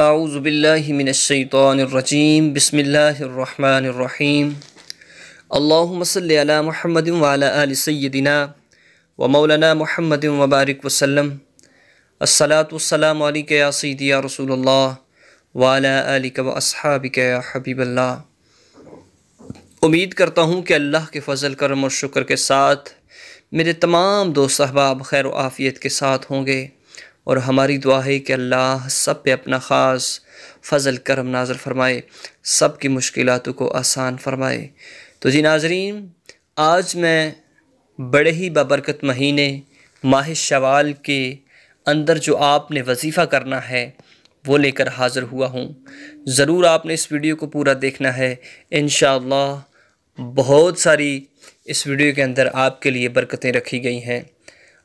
औज़ुबिल्लाहि मिनश्शैतानिर्रजीम बिस्मिल्लाहिर्रहमानिर्रहीम अल्लाहुम्मा सल्लि अला मुहम्मदिन व अला आलि सय्यिदिना व मौलाना मुहम्मदिन व बारिक वसल्लम। अस्सलातु वस्सलामु अलैका या सय्यदी या रसूलल्लाह व अला आलिका व अस्हाबिका या हबीबल्लाह। उम्मीद करता हूँ कि अल्लाह के फ़ज़ल करम और शुक्र के साथ मेरे तमाम दोस्त अहबाब खैर व आफ़ियत के साथ होंगे और हमारी दुआ है कि अल्लाह सब पे अपना ख़ास फ़ज़ल करम नाज़िल फ़रमाए, सब की मुश्किलातों को आसान फ़रमाए। तो जी नाज़रीन, आज मैं बड़े ही बाबरकत महीने माह शवाल के अंदर जो आपने वजीफ़ा करना है वो लेकर हाज़िर हुआ हूँ। ज़रूर आपने इस वीडियो को पूरा देखना है। इंशाअल्लाह बहुत सारी इस वीडियो के अंदर आपके लिए बरकतें रखी गई हैं।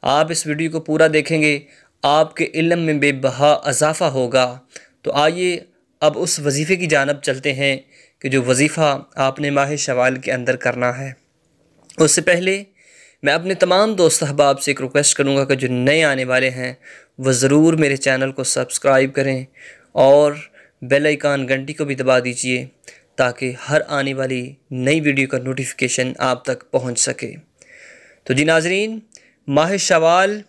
आप इस वीडियो को पूरा देखेंगे, आपके इल्म में बेबहा इजाफ़ा होगा। तो आइए अब उस वजीफ़े की जानिब चलते हैं कि जो वजीफ़ा आपने माह शवाल के अंदर करना है। उससे पहले मैं अपने तमाम दोस्त अहबाब से एक रिक्वेस्ट करूँगा कि जो नए आने वाले हैं वह ज़रूर मेरे चैनल को सब्सक्राइब करें और बेल आइकन घंटी को भी दबा दीजिए ताकि हर आने वाली नई वीडियो का नोटिफिकेशन आप तक पहुँच सके। तो जी नाज़रीन, माह शवाल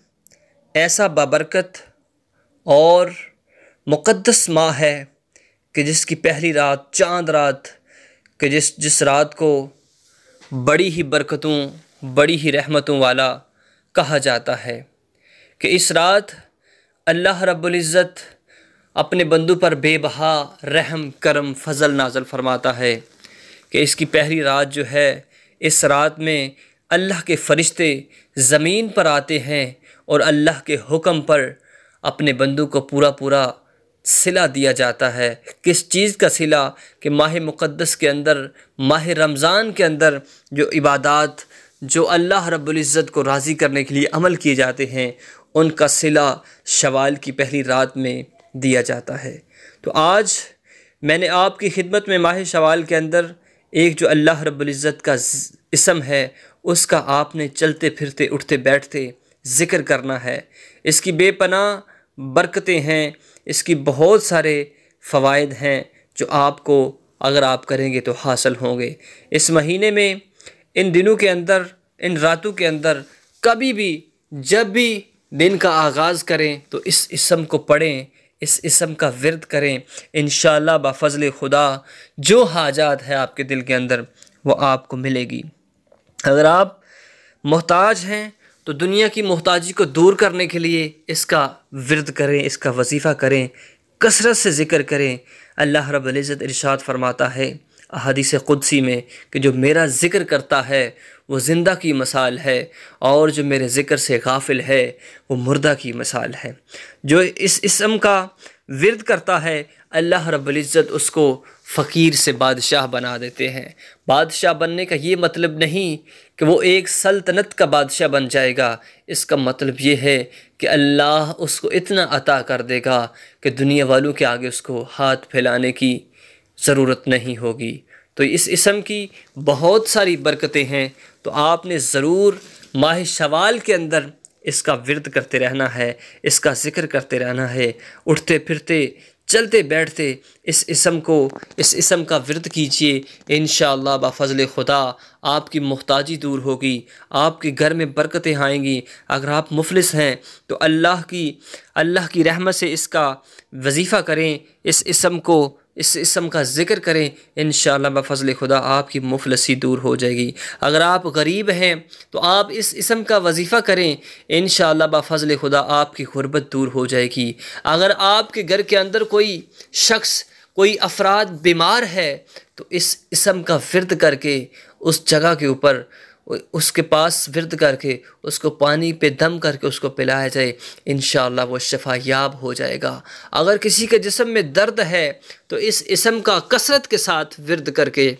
ऐसा बाबरकत और मुक़द्दस माह है कि जिसकी पहली रात चाँद रात कि जिस रात को बड़ी ही बरकतों बड़ी ही रहमतों वाला कहा जाता है कि इस रात अल्लाह रब्बुल इज़्ज़त अपने बंदों पर बेबहा रहम करम फ़ज़ल नाज़िल फ़रमाता है कि इसकी पहली रात जो है, इस रात में अल्लाह के फ़रिश्ते ज़मीन पर आते हैं और अल्लाह के हुक्म पर अपने बंदों को पूरा पूरा सिला दिया जाता है। किस चीज़ का सिला? कि माह मुक़द्दस के अंदर, माह रमज़ान के अंदर जो इबादात जो अल्लाह रब्बुल इज़्ज़त को राज़ी करने के लिए अमल किए जाते हैं उनका सिला शवाल की पहली रात में दिया जाता है। तो आज मैंने आपकी खिदमत में माह शवाल के अंदर एक जो अल्लाह रब्बुल इज़्ज़त का इसम है उसका आपने चलते फिरते उठते बैठते ज़िक्र करना है। इसकी बेपनाह बरकतें हैं, इसकी बहुत सारे फ़वाइद हैं जो आपको अगर आप करेंगे तो हासिल होंगे। इस महीने में, इन दिनों के अंदर, इन रातों के अंदर कभी भी जब भी दिन का आगाज़ करें तो इस इसम को पढ़ें, इस इसम का विर्द करें। इंशाअल्लाह बफ़ज़ल खुदा जो हाजात है आपके दिल के अंदर वो आपको मिलेगी। अगर आप मोहताज हैं तो दुनिया की मोहताजी को दूर करने के लिए इसका विर्द करें, इसका वजीफ़ा करें, कसरत से ज़िक्र करें। अल्लाह रब्बुल इज़्ज़त इरशाद फरमाता है हदीस कुदसी में कि जो मेरा ज़िक्र करता है वो ज़िंदा की मिसाल है और जो मेरे ज़िक्र से गाफिल है वो मुर्दा की मिसाल है। जो इस इसम का विर्द करता है अल्लाह रब्बुल इज़्ज़त उसको फ़कीर से बादशाह बना देते हैं। बादशाह बनने का ये मतलब नहीं कि वो एक सल्तनत का बादशाह बन जाएगा। इसका मतलब ये है कि अल्लाह उसको इतना अता कर देगा कि दुनिया वालों के आगे उसको हाथ फैलाने की ज़रूरत नहीं होगी। तो इस इसम की बहुत सारी बरकतें हैं। तो आपने ज़रूर माह शवाल के अंदर इसका विर्द करते रहना है, इसका ज़िक्र करते रहना है। उठते फिरते चलते बैठते इस इसम का विर्द कीजिए। इंशाअल्लाह बफ़ज़ल खुदा आपकी मुहताजी दूर होगी, आपके घर में बरकतें आएंगी। अगर आप मुफलिस हैं तो अल्लाह की रहमत से इसका वजीफ़ा करें, इस इसम का ज़िक्र करें। इंशाअल्लाह बफ़ज़ल खुदा आपकी मुफलसी दूर हो जाएगी। अगर आप गरीब हैं तो आप इस इसम का वजीफ़ा करें। इंशाअल्लाह बफ़ज़ल खुदा आपकी गुर्बत दूर हो जाएगी। अगर आपके घर के अंदर कोई शख्स, कोई अफराद बीमार है तो इस इसम का विर्द करके उस जगह के ऊपर उसके पास विर्द करके उसको पानी पे दम करके उसको पिलाया जाए। इंशाअल्लाह वो शफा याब हो जाएगा। अगर किसी के जिस्म में दर्द है तो इस इसम का कसरत के साथ विर्द करके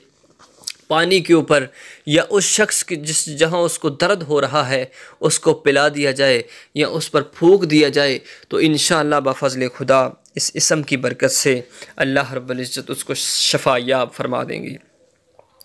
पानी के ऊपर या उस शख्स की जहाँ उसको दर्द हो रहा है उसको पिला दिया जाए या उस पर फूंक दिया जाए तो इंशाअल्लाह बफ़ज़ल खुदा इस इसम की बरकत से अल्लाह रब्बुल इज़्ज़त उसको शफा याब फरमा देंगे।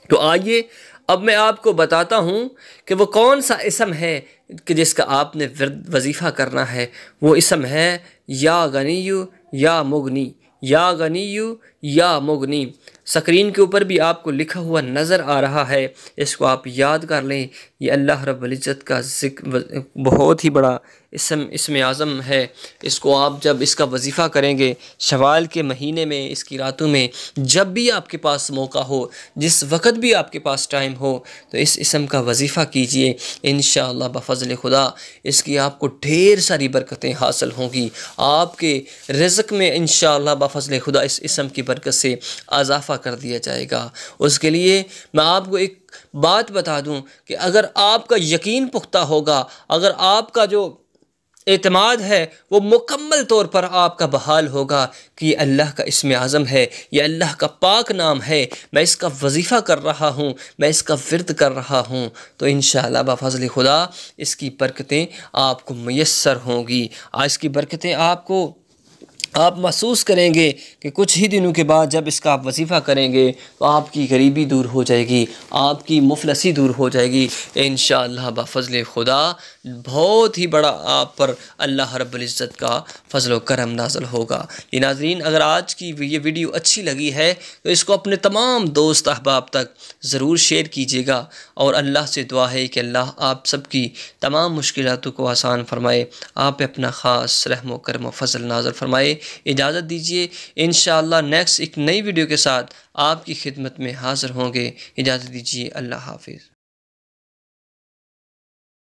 तो आइए अब मैं आपको बताता हूँ कि वो कौन सा इसम है कि जिसका आपने वजीफ़ा करना है। वो इसम है या गनियु या मुगनी, या गनीयु या मुगनी। स्क्रीन के ऊपर भी आपको लिखा हुआ नज़र आ रहा है, इसको आप याद कर लें। ये अल्लाह रब्बुल इज़्ज़त का ज़िक्र बहुत ही बड़ा इसमें आज़म है। इसको आप जब इसका वजीफ़ा करेंगे शवाल के महीने में, इसकी रातों में, जब भी आपके पास मौका हो, जिस वक़्त भी आपके पास टाइम हो, तो इस इसम का वजीफ़ा कीजिए। इंशाअल्लाह बफ़ज़ल खुदा इसकी आपको ढेर सारी बरकतें हासिल होंगी। आपके रिज़्क़ में इंशाअल्लाह बफ़ज़ल खुदा इस इसम की बरकत से इजाफ़ा कर दिया जाएगा। उसके लिए मैं आपको एक बात बता दूं कि अगर आपका यकीन पुख्ता होगा, अगर आपका जो एतमाद है वो मुकम्मल तौर पर आपका बहाल होगा कि ये अल्लाह का इस्म आज़म है, ये अल्लाह का पाक नाम है, मैं इसका वजीफ़ा कर रहा हूँ, मैं इसका विर्द कर रहा हूँ, तो इंशाअल्लाह बफ़ज़ल खुदा इसकी बरकतें आपको मुयस्सर होंगी। आज की बरकतें आप महसूस करेंगे कि कुछ ही दिनों के बाद जब इसका आप वजीफ़ा करेंगे तो आपकी गरीबी दूर हो जाएगी, आपकी मुफलसी दूर हो जाएगी। इंशाअल्लाह बफ़ज़ल खुदा बहुत ही बड़ा आप पर अल्लाह रब्बुल इज़्ज़त का फ़ज़ल व करम नाज़िल होगा। ये नाज़रीन, अगर आज की ये वीडियो अच्छी लगी है तो इसको अपने तमाम दोस्त अहबाब तक ज़रूर शेयर कीजिएगा और अल्लाह से दुआ है कि अल्लाह आप सबकी तमाम मुश्किलातों को आसान फ़रमाए, आप पे अपना ख़ास रहम व करम व फ़ज़ल नाज़िल फ़रमाए। इजाज़त दीजिए, इंशाअल्लाह नेक्स्ट एक नई वीडियो के साथ आपकी खिदमत में हाज़िर होंगे। इजाज़त दीजिए, अल्लाह हाफ़िज़।